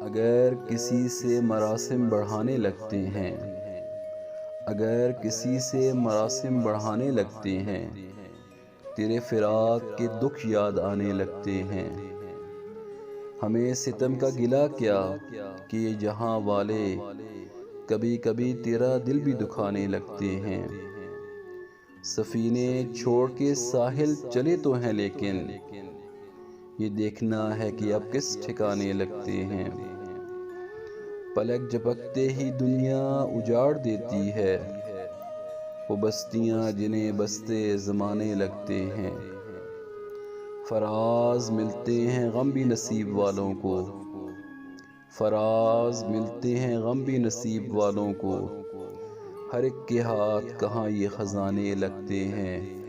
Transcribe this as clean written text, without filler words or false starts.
اگر کسی سے مراسم بڑھانے لگتے ہیں، اگر کسی سے مراسم بڑھانے لگتے ہیں، تیرے فراق کے دکھ یاد آنے لگتے ہیں۔ ہمیں ستم کا گلہ کیا کہ یہ جہاں والے کبھی کبھی تیرا دل بھی دکھانے لگتے ہیں۔ سفینے چھوڑ کے ساحل چلے تو ہیں لیکن یہ دیکھنا ہے کہ اب کس ٹھکانے لگتے ہیں۔ پلک جھپکتے ہی دنیا اجاڑ دیتی ہے، وہ بستیاں جنہیں بستے زمانے لگتے ہیں۔ فراز ملتے ہیں غم بھی نصیب والوں کو، فراز ملتے ہیں غم بھی نصیب والوں کو، ہر ایک کے ہاتھ کہاں یہ خزانے لگتے ہیں۔